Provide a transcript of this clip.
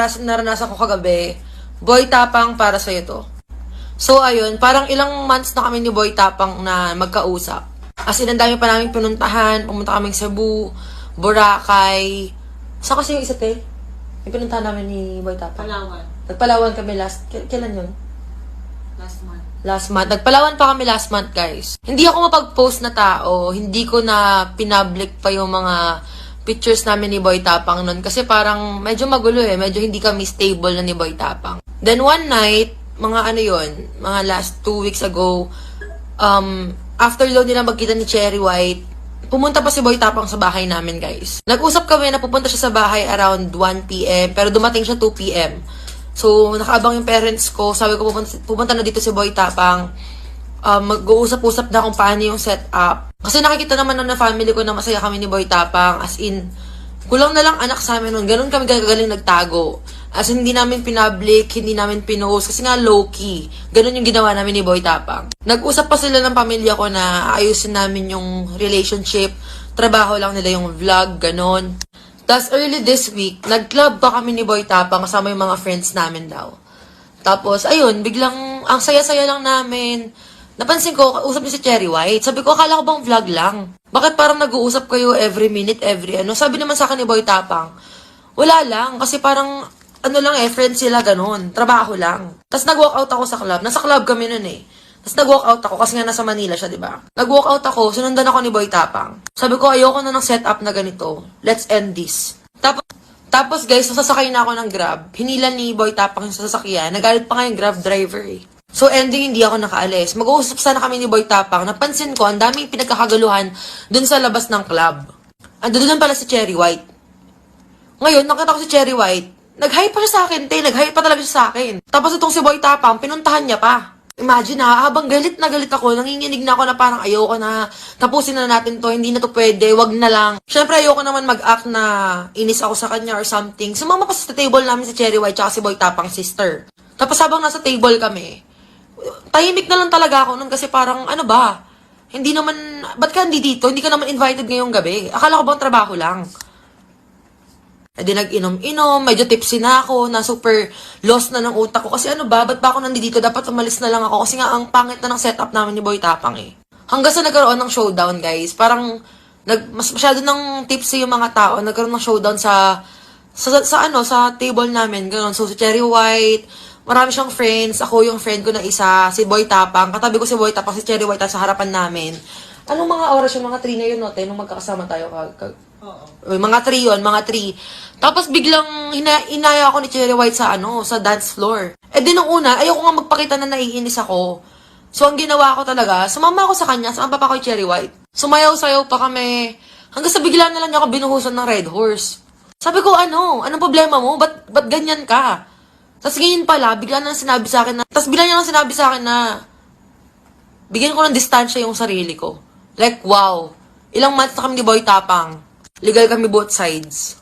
Naranasan ko kagabi, Boy Tapang, para sa'yo to. So, ayun, parang ilang months na kami ni Boy Tapang na magkausap. As in, ang dami pa namin pinuntahan. Pumunta kaming Cebu, Boracay. Saan kasi yung isa, te? Yung pinuntahan namin ni Boy Tapang. Palawan. Nagpalawan kami kailan yun? Last month. Last month. Nagpalawan pa kami last month, guys. Hindi ako mapag-post na tao. Hindi ko na pinpublic pa yung mga pictures namin ni Boy Tapang nun. Kasi parang medyo magulo eh. Medyo hindi kami stable na ni Boy Tapang. Then one night, mga ano yun, mga last 2 weeks ago, after daw nila magkita ni Cherry White, pumunta pa si Boy Tapang sa bahay namin, guys. Nag-usap kami na pupunta siya sa bahay around 1 p.m. Pero dumating siya 2 p.m. So, nakaabang yung parents ko. Sabi ko, pupunta na dito si Boy Tapang. Mag-uusap-usap na kung paano yung setup. Kasi nakikita naman na family ko na masaya kami ni Boy Tapang. As in, kulang na lang anak sa amin nun. Ganun kami gagaling nagtago. As in, hindi namin pinpublic, hindi namin pinost. Kasi nga low-key. Ganun yung ginawa namin ni Boy Tapang. Nag-usap pa sila ng pamilya ko na ayusin namin yung relationship. Trabaho lang nila yung vlog, ganun. Tapos early this week, nag-club pa kami ni Boy Tapang kasama yung mga friends namin daw. Tapos, ayun, biglang, ang saya-saya lang namin. Napansin ko, usap niya si Cherry White. Sabi ko, akala ko bang vlog lang? Bakit parang nag-uusap kayo every minute, every ano? Sabi naman sa akin ni Boy Tapang, wala lang. Kasi parang, ano lang eh, friends sila, ganun. Trabaho lang. Tapos nag-walk out ako sa club. Nasa club kami nun eh. Tapos nag-walk out ako kasi nga nasa Manila siya, di ba? Nag-walk out ako, sunundan ako ni Boy Tapang. Sabi ko, ayoko na ng setup na ganito. Let's end this. Tapos guys, sasakay na ako ng Grab. Hinila ni Boy Tapang yung sasakyan. Nagalit pa nga yung Grab driver eh. So ending, hindi ako nakaalis. Mag-uusap sana kami ni Boy Tapang. Napansin ko, ang daming pinagkakagaluhan dun sa labas ng club. Andun pala si Cherry White. Ngayon, nakita ko si Cherry White. Nag-hype pa siya sa akin, te. Nag-hype pa talaga siya sa akin. Tapos itong si Boy Tapang, pinuntahan niya pa. Imagine ha, habang galit na galit ako, nanginginig na ako na parang ayoko na, tapusin na natin to, hindi na to pwede, wag na lang. Syempre ayoko naman mag-act na inis ako sa kanya or something. Sumama pa sa table namin si Cherry White tsaka si Boy Tapang sister. Tapos habang nasa table kami, tahimik na lang talaga ako nun kasi parang ano ba, hindi naman, ba't ka hindi dito? Hindi ka naman invited ngayong gabi. Akala ko bang trabaho lang? E di nag-inom-inom, medyo tipsy na ako, na super lost na ng utak ko. Kasi ano ba, ba't ba ako nandito? Dapat umalis na lang ako. Kasi nga, ang pangit na ng setup namin ni Boy Tapang eh. Hanggang sa nagkaroon ng showdown, guys. Parang, mas masyado ng tipsy yung mga tao. Nagkaroon ng showdown sa table namin. Ganun. So, si Cherry White, marami siyang friends. Ako yung friend ko na isa, si Boy Tapang. Katabi ko si Boy Tapang, si Cherry White sa harapan namin. Anong mga oras yung mga 3 na yun, no? Nung magkakasama tayo Oo. mga 3 yun, mga 3. Tapos biglang inaya ako ni Cherry White sa dance floor. Eh di nung una, ayoko nga magpakita na naiinis ako. So ang ginawa ko talaga, sumama ako sa kanya, saan pa ako kay Cherry White. Sumayaw-sayaw pa kami. Hanggang sa bigla na lang niya ako binuhusan ng Red Horse. Sabi ko, anong problema mo? Ba't ganyan ka? Tapos ngayon pala, bigla na sinabi sa akin na, bigyan ko ng distansya yung sarili ko. Like, wow. Ilang months na kami ni Boy Tapang. Legal kami both sides.